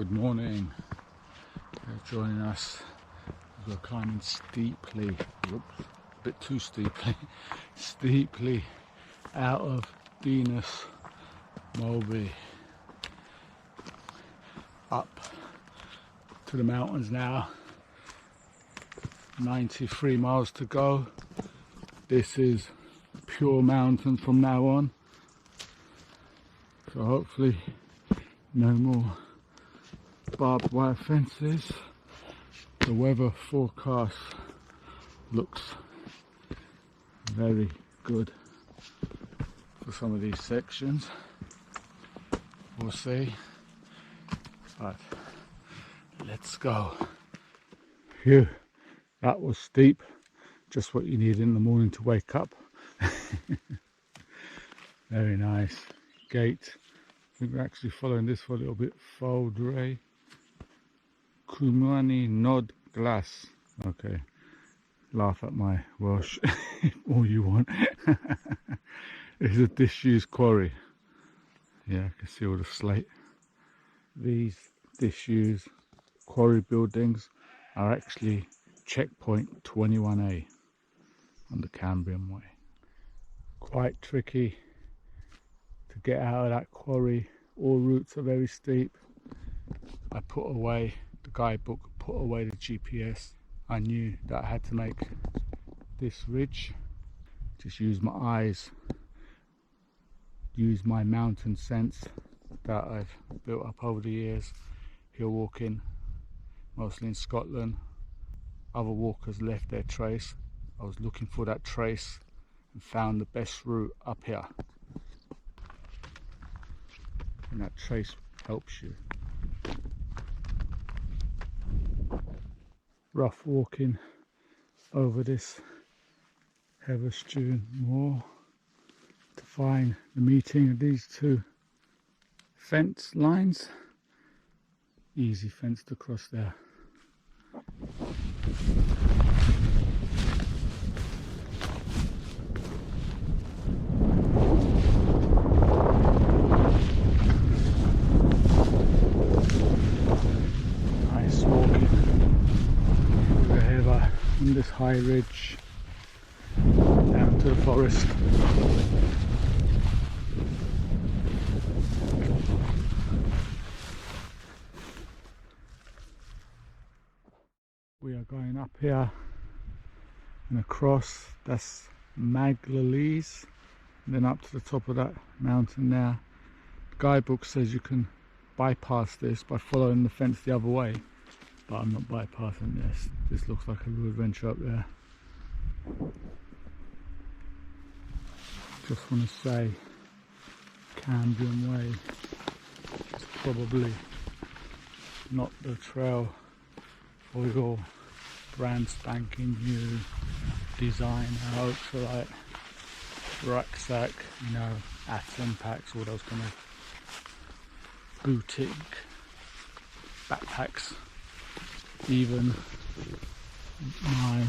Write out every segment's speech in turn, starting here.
Good morning. Joining us. We're climbing steeply, whoops, a bit too steeply, steeply out of Venus Moby. Up to the mountains now. 93 miles to go. This is pure mountain from now on. So hopefully no more barbed wire fences. The weather forecast looks very good for some of these sections. We'll see, but let's go. Phew, that was steep. Just what you need in the morning to wake up. Very nice. Gate. I think we're actually following this for a little bit. Faudre Kumani Nod Glass. Okay, laugh at my Welsh all you want. It's a disused quarry. Yeah, I can see all the slate. These disused quarry buildings are actually checkpoint 21A on the Cambrian Way. Quite tricky to get out of that quarry. All routes are very steep. I put away the guidebook, put away the GPS. I knew that I had to make this ridge. Just use my eyes, use my mountain sense that I've built up over the years. Hill walking, mostly in Scotland. Other walkers left their trace. I was looking for that trace and found the best route up here. And that trace helps you. Rough walking over this Heatherstone moor to find the meeting of these two fence lines. Easy fence to cross there. Nice walking through the Heather on this high ridge down to the forest. We are going up here and across. That's Maglalese, and then up to the top of that mountain there. The guidebook says you can bypass this by following the fence the other way, but I'm not bypassing this. This looks like a real adventure up there. Just want to say Cambrian Way is probably not the trail for your brand spanking new design ultralight rucksack, you know, Atom packs, all those kind of boutique backpacks. Even my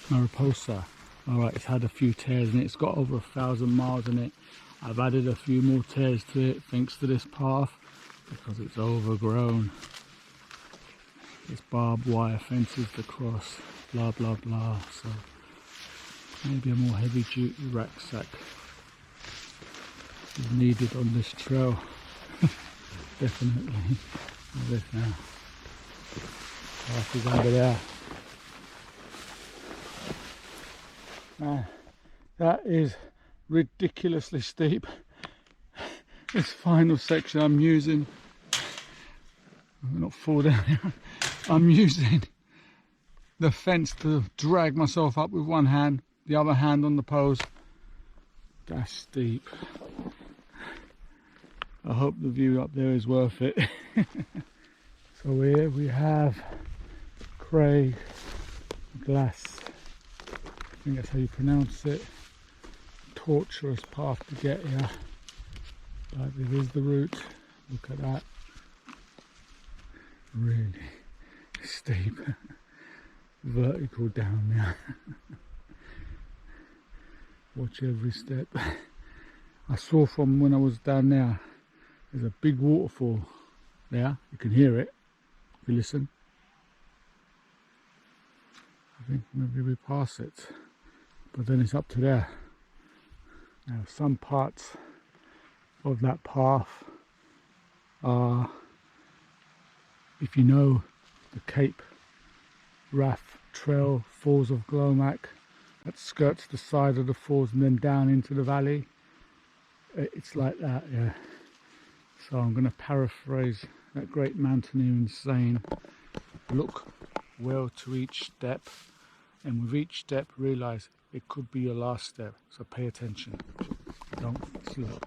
Mariposa, alright, it's had a few tears in it. It's got over 1,000 miles in it. I've added a few more tears to it thanks to this path because it's overgrown. It's barbed wire fences to cross, blah blah blah. So maybe a more heavy duty rucksack is needed on this trail. Definitely. Look at this now. Path is over there. Man, that is ridiculously steep. This final section I'm using, I'm not fall down here. I'm using the fence to drag myself up with one hand, the other hand on the post. That's steep. I hope the view up there is worth it. So here we have Craig Glass. I think that's how you pronounce it. Torturous path to get here. But it is the route. Look at that. Really steep. Vertical down there. Watch every step. I saw from when I was down there There's a big waterfall there. You can hear it if you listen. I think maybe we pass it, but then it's up to there. Now some parts of that path are, if you know the Cape Wrath Trail, Falls of Glomac, that skirts the side of the falls and then down into the valley. It's like that, yeah. So I'm going to paraphrase that great mountaineer saying, look well to each step, and with each step realize it could be your last step, so pay attention, don't slip.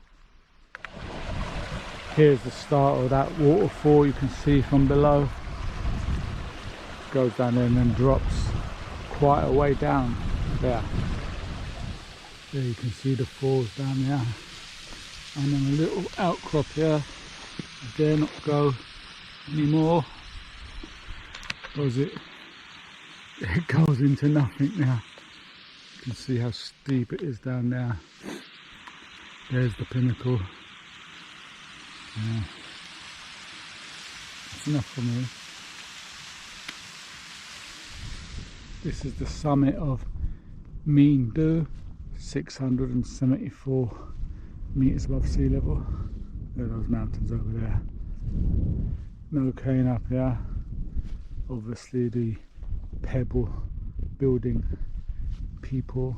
Here's the start of that waterfall, you can see from below. It goes down there and then drops quite a way down there. There you can see the falls down there. And then a little outcrop here. I dare not go anymore because it goes into nothing now. You can see how steep it is down there. There's the pinnacle. Yeah. That's enough for me. This is the summit of Mean Du, 674 meters above sea level. There are those mountains over there. No cane up here. Obviously the pebble building people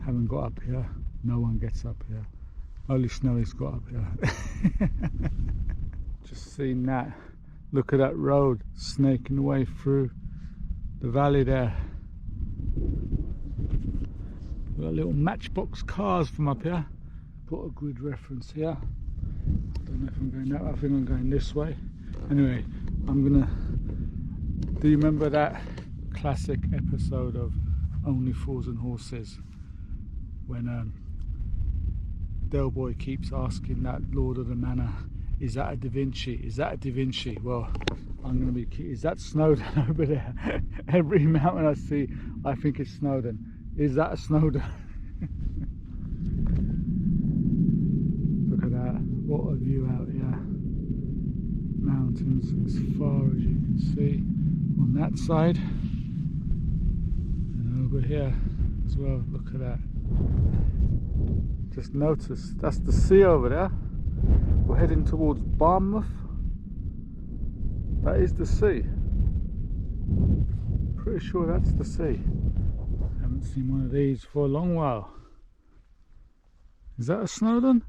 haven't got up here. No one gets up here. Only Snowy's got up here. Just seen that. Look at that road snaking away through the valley there. We've got little matchbox cars from up here. Put a grid reference here. Don't know if I'm going that way. I think I'm going this way. Anyway, I'm gonna. Do you remember that classic episode of Only Fools and Horses when Del Boy keeps asking that Lord of the Manor, is that a Da Vinci? Is that a Da Vinci? Well, I'm going to be, is that Snowdon over there? Every mountain I see, I think it's Snowdon. Is that a Snowdon? Look at that, what a view out here. Mountains as far as you can see on that side. And over here as well, look at that. Just notice, that's the sea over there. We're heading towards Bournemouth. That is the sea. Pretty sure that's the sea. Haven't seen one of these for a long while. Is that a Snowdon?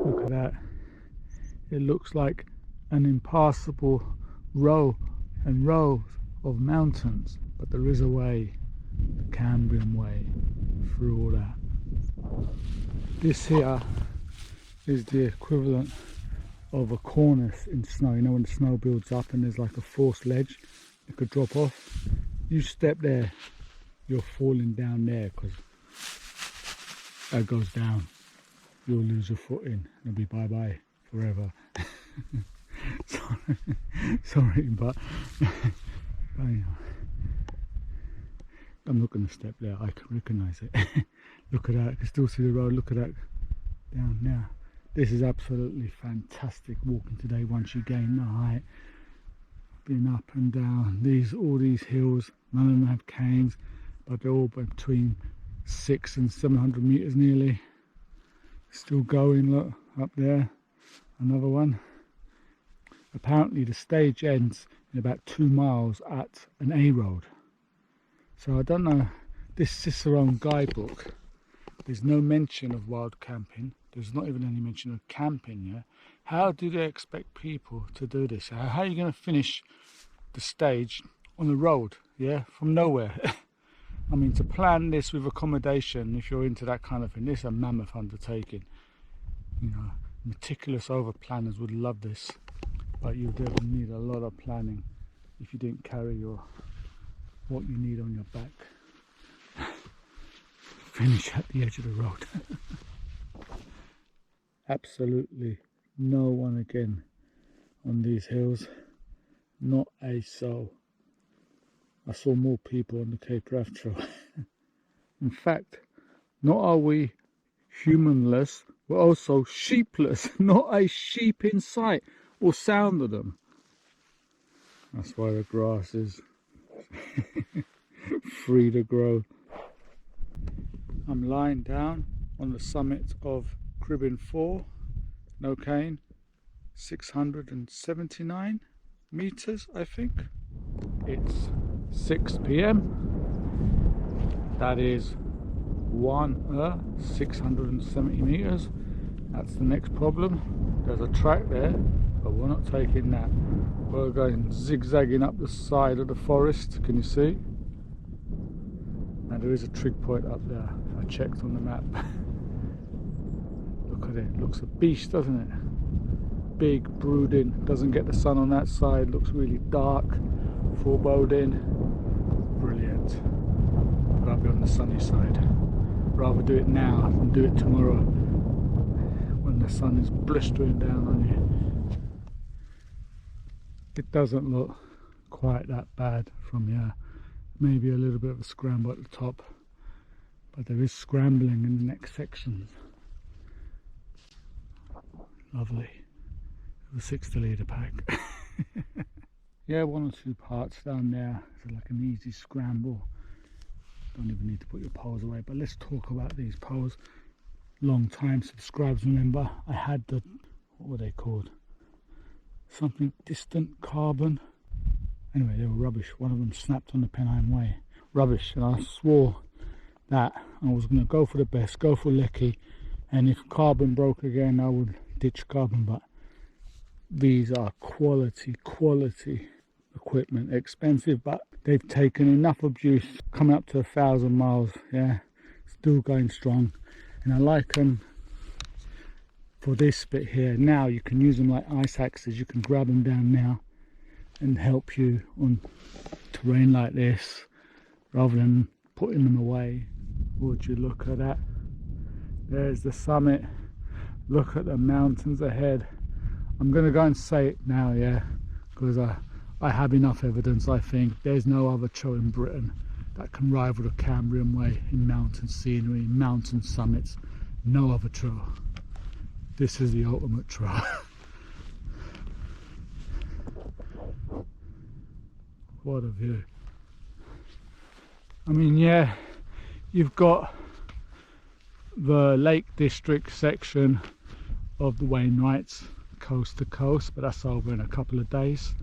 Look at that. It looks like an impassable row and rows of mountains, but there is a way, the Cambrian Way, through all that. This here is the equivalent of a cornice in snow. You know when the snow builds up and there's like a forced ledge you could drop off? You step there, you're falling down there because that goes down. You'll lose your footing. It'll be bye-bye forever. Sorry, but I'm not going to step there. I can recognise it. Look at that. I can still see the road. Look at that down there. This is absolutely fantastic walking today. Once you gain the height, been up and down all these hills. None of them have canes, but they're all between 600 and 700 meters nearly. Still going. Look up there. Another one. Apparently the stage ends in about 2 miles at an A road. So I don't know, this Cicerone guidebook, there's no mention of wild camping. There's not even any mention of camping, yeah? How do they expect people to do this? How are you going to finish the stage on the road, yeah, from nowhere? I mean, to plan this with accommodation, if you're into that kind of thing, this is a mammoth undertaking. You know, meticulous over planners would love this. But you definitely need a lot of planning if you didn't carry what you need on your back. Finish at the edge of the road. Absolutely no one again on these hills. Not a soul. I saw more people on the Cape Wrath Trail. In fact, not are we humanless, we're also sheepless. Not a sheep in sight or sound of them. That's why the grass is free to grow. I'm lying down on the summit of Cribbin 4, no cane, 679 meters, I think. It's 6 p.m. That is 670 meters. That's the next problem. There's a track there, but we're not taking that. We're going zigzagging up the side of the forest. Can you see? And there is a trig point up there. I checked on the map. Look at it. Looks a beast, doesn't it? Big, brooding. Doesn't get the sun on that side. Looks really dark, foreboding. Brilliant. But I'll be on the sunny side. Rather do it now than do it tomorrow when the sun is blistering down on you. It doesn't look quite that bad from here. Maybe a little bit of a scramble at the top, but there is scrambling in the next sections. Lovely. The 60 litre pack. Yeah, 1 or 2 parts down there. It's like an easy scramble. Don't even need to put your poles away, but let's talk about these poles. Long time subscribers remember I had the, what were they called? Something distant carbon. Anyway, they were rubbish. One of them snapped on the Cambrian Way. Rubbish. And I swore that I was going to go for the best, go for Lecky, and if carbon broke again I would ditch carbon. But these are quality equipment. Expensive, but they've taken enough abuse. Coming up to 1,000 miles. Yeah, still going strong. And I like them for this bit here. Now you can use them like ice axes. You can grab them down now and help you on terrain like this, rather than putting them away. Would you look at that? There's the summit. Look at the mountains ahead. I'm going to go and say it now, yeah, because I have enough evidence. I think there's no other trail in Britain that can rival the Cambrian Way in mountain scenery, mountain summits. No other trail. This is the ultimate trail. What a view. I mean, yeah, you've got the Lake District section of the Wainwrights, coast to coast, but that's over in a couple of days.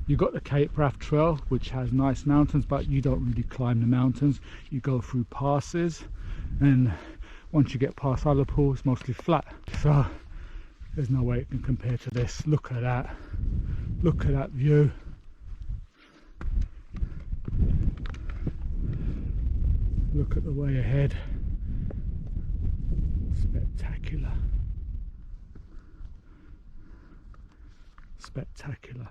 You've got the Cape Wrath Trail, which has nice mountains, but you don't really climb the mountains. You go through passes, and once you get past Ullapool, it's mostly flat. So there's no way it can compare to this. Look at that. Look at that view. Look at the way ahead. Spectacular. Spectacular.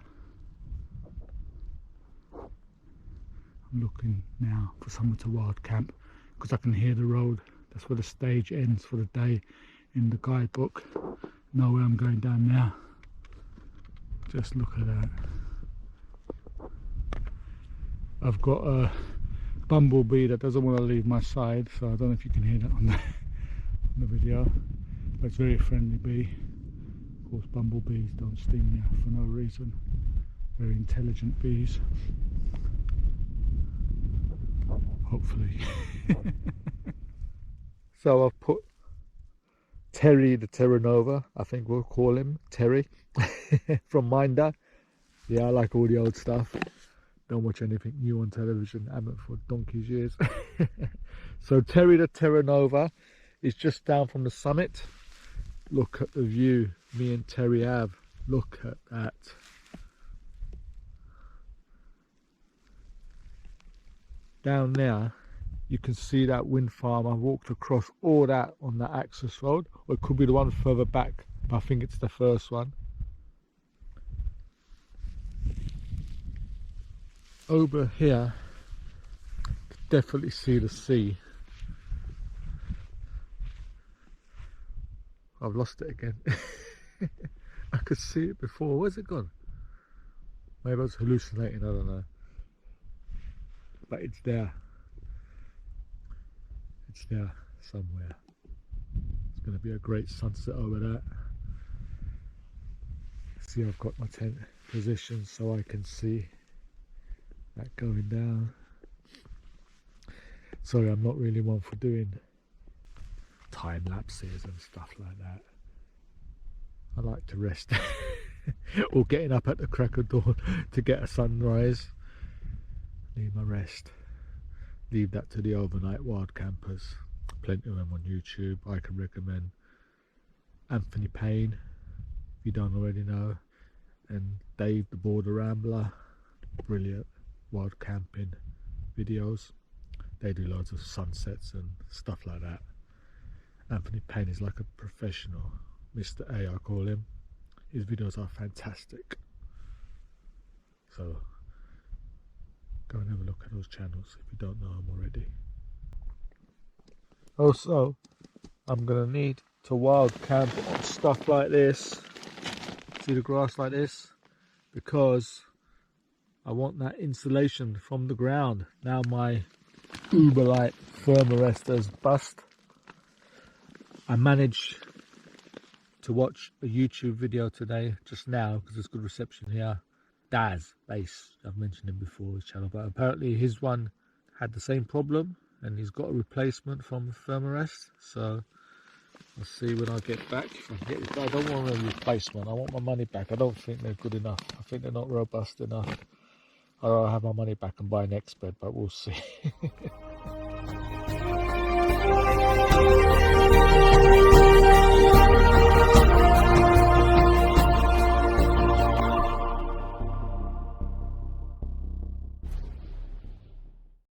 I'm looking now for somewhere to wild camp because I can hear the road. That's where the stage ends for the day in the guidebook. Know where I'm going down now. Just look at that. I've got a bumblebee that doesn't want to leave my side, so I don't know if you can hear that on the video, but it's a very friendly bee. Of course, bumblebees don't sting you for no reason. Very intelligent bees. Hopefully. So I've put Terry the Terra Nova, I think we'll call him Terry, from Minder. Yeah, I like all the old stuff. Don't watch anything new on television, haven't for donkey's years. So Terry the Terra Nova is just down from the summit. Look at the view me and Terry have. Look at that. Down there you can see that wind farm. I walked across all that on the access road, or it could be the one further back, but I think it's the first one. Over here, you can definitely see the sea. I've lost it again. I could see it before. Where's it gone? Maybe I was hallucinating, I don't know. but it's there. It's there somewhere. It's going to be a great sunset over that. See, I've got my tent positioned so I can see that going down. Sorry, I'm not really one for doing time lapses and stuff like that. I like to rest or getting up at the crack of dawn to get a sunrise. Need my rest. Leave that to the overnight wild campers. Plenty of them on YouTube. I can recommend Anthony Payne, if you don't already know, and Dave the Border Rambler. Brilliant wild camping videos. They do loads of sunsets and stuff like that. Anthony Payne is like a professional. Mr. A, I call him. His videos are fantastic. So go and have a look at those channels if you don't know them already. Also, I'm going to need to wild camp on stuff like this. See the grass like this? Because I want that insulation from the ground. Now my Uber-light thermarest bust. I managed to watch a YouTube video today, just now, because there's good reception here. Daz Bass, I've mentioned him before, his channel, but apparently his one had the same problem and he's got a replacement from the thermarest. So I'll see when I get back if I can get it. I don't want a replacement, I want my money back. I don't think they're good enough. I think they're not robust enough. Or I'll have my money back and buy an expert, but we'll see.